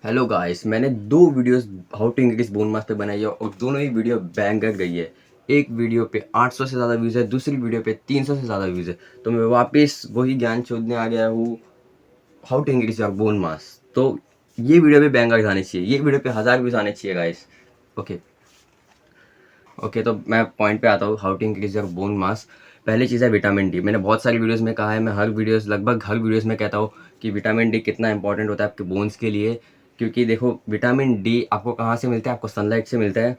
Hello guys, मैंने दो videos how to increase bone mass पे बनाई है और दोनों ही वीडियो बैंगर गई है। एक वीडियो पे 800 से ज़्यादा व्यूज़ है, दूसरी वीडियो पे 300 से ज़्यादा व्यूज़ है। तो मैं वापस वही ज्ञान शोधने आ गया हूँ, how to increase your bone mass. तो ये वीडियो पे बैंगर आने चाहिए, ये वीडियो पे 1000 व्यूज़ आने चाहिए गाइस। ओके ओके, तो मैं पॉइंट पे आता हूँ, how to increase your bone mass. पहली चीज़ है विटामिन डी। मैंने बहुत सारी वीडियोस में कहा है, मैं लगभग हर वीडियोस में कहता हूँ कि विटामिन डी कितना इंपॉर्टेंट होता है आपके बोन्स के लिए। क्योंकि देखो, विटामिन डी आपको कहाँ से मिलता है? आपको सनलाइट से मिलता है।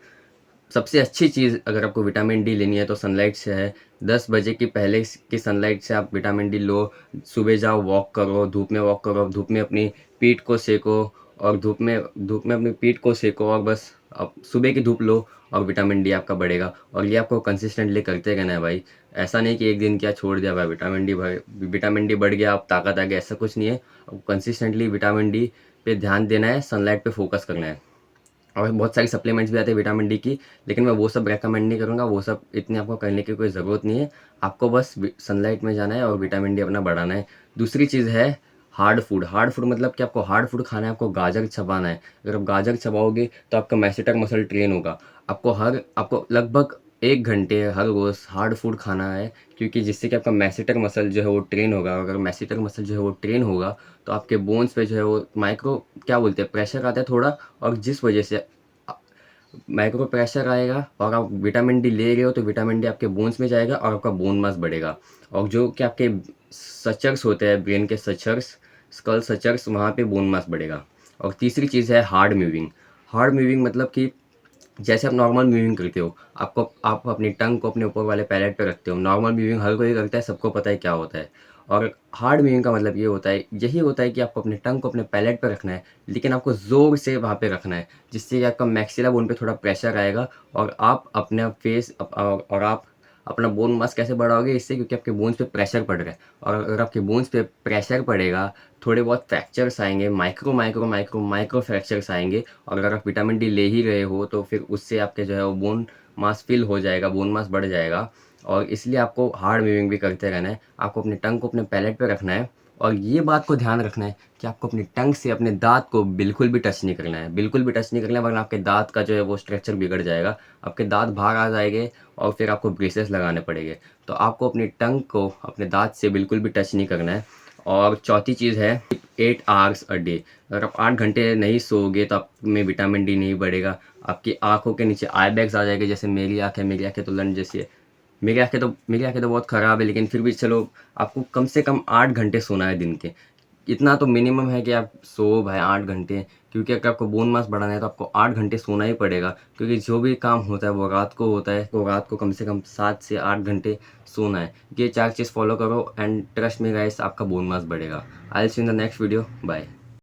सबसे अच्छी चीज़ अगर आपको विटामिन डी लेनी है तो सनलाइट से है। 10 बजे की पहले की सनलाइट से आप विटामिन डी लो। सुबह जाओ, वॉक करो, धूप में वॉक करो, धूप में अपनी पीठ को सेको और धूप में अपनी पीठ को सेको और बस अब सुबह की धूप लो और विटामिन डी आपका बढ़ेगा। और ये आपको कंसिस्टेंटली करते रहना है भाई। ऐसा नहीं कि एक दिन क्या छोड़ दिया भाई, विटामिन डी बढ़ गया, अब ताकत आ गई, ऐसा कुछ नहीं है। अब कंसिस्टेंटली विटामिन डी पे ध्यान देना है, सनलाइट पे फोकस करना है। और बहुत सारी सप्लीमेंट्स भी आते हैं विटामिन डी की, लेकिन मैं वो सब रेकमेंड नहीं करूँगा। वो सब इतनी आपको करने की कोई ज़रूरत नहीं है। आपको बस सनलाइट में जाना है और विटामिन डी अपना बढ़ाना है। दूसरी चीज़ है हार्ड फूड। हार्ड फूड मतलब कि आपको हार्ड फूड खाना है, आपको गाजर चबाना है। अगर आप गाजर चबाओगे तो आपका मैसेटर मसल ट्रेन होगा। आपको लगभग 1 घंटे हर रोज़ हार्ड फूड खाना है, क्योंकि जिससे कि आपका मैसेटर मसल जो है वो ट्रेन होगा। अगर मैसेटर मसल जो है वो ट्रेन होगा तो आपके बोन्स पे जो है वो माइक्रो क्या बोलते हैं, प्रेशर आता है थोड़ा। और जिस वजह से माइक्रो प्रेशर आएगा और आप विटामिन डी ले रहे हो तो विटामिन डी आपके बोन्स में जाएगा और आपका बोन मास बढ़ेगा। और जो कि आपके सचर्स होते हैं, ब्रेन के सचर्स, स्कल सचर्स, वहाँ पे बोन मास बढ़ेगा। और तीसरी चीज़ है हार्ड मूविंग। हार्ड मूविंग मतलब कि जैसे आप नॉर्मल मूविंग करते हो, आप अपनी टंग को अपने ऊपर वाले पैलेट पे रखते हो। नॉर्मल मूविंग हर कोई करता है, सबको पता है क्या होता है। और हार्ड मूविंग का मतलब यही होता है कि आपको अपने टंग को अपने पैलेट पे रखना है, लेकिन आपको ज़ोर से वहाँ पे रखना है, जिससे कि आपका मैक्सिला बोन पे थोड़ा प्रेशर आएगा। और आप अपना और आप अपना बोन मास कैसे बढ़ाओगे? इससे, क्योंकि आपके बोन्स पे प्रेशर पड़ रहा है। और अगर आपके बोन्स पे प्रेशर पड़ेगा, थोड़े बहुत फ्रैक्चर्स आएंगे, micro micro micro micro fractures आएंगे। और अगर आप विटामिन डी ले ही रहे हो तो फिर उससे आपके जो है वो बोन मास फिल हो जाएगा, बोन मास बढ़ जाएगा। और इसलिए आपको हार्ड मूविंग भी करते रहना है। आपको अपने टंग को अपने पैलेट पे रखना है। और ये बात को ध्यान रखना है कि आपको अपनी टंग से अपने दाँत को बिल्कुल भी टच नहीं करना है, बिल्कुल भी टच नहीं करना है, वरना आपके दाँत का जो है वो स्ट्रक्चर बिगड़ जाएगा। आपके दाँत बाहर आ जाएंगे और फिर आपको ब्रेसेस लगाने पड़ेंगे। तो आपको अपनी टंग को अपने दाँत से बिल्कुल भी टच नहीं करना है। और चौथी चीज़ है 8 आवर्स अ डे। अगर आप 8 घंटे नहीं सोओगे तो आप में विटामिन डी नहीं बढ़ेगा। आपकी आँखों के नीचे आई बैग्स आ जाएंगे। जैसे मेरी आँखें तो लंड जैसी है। मेरी आँखें तो बहुत ख़राब है, लेकिन फिर भी चलो, आपको कम से कम 8 घंटे सोना है दिन के। इतना तो मिनिमम है कि आप सो भाई 8 घंटे। क्योंकि अगर आपको बोन मास बढ़ाना है तो आपको 8 घंटे सोना ही पड़ेगा, क्योंकि जो भी काम होता है वो रात को होता है। तो रात को कम से कम 7 से 8 घंटे सोना है। ये 4 चीज़ फॉलो करो एंड ट्रस्ट मी गाइस, आपका बोन मास बढ़ेगा। I will see in the next video. Bye.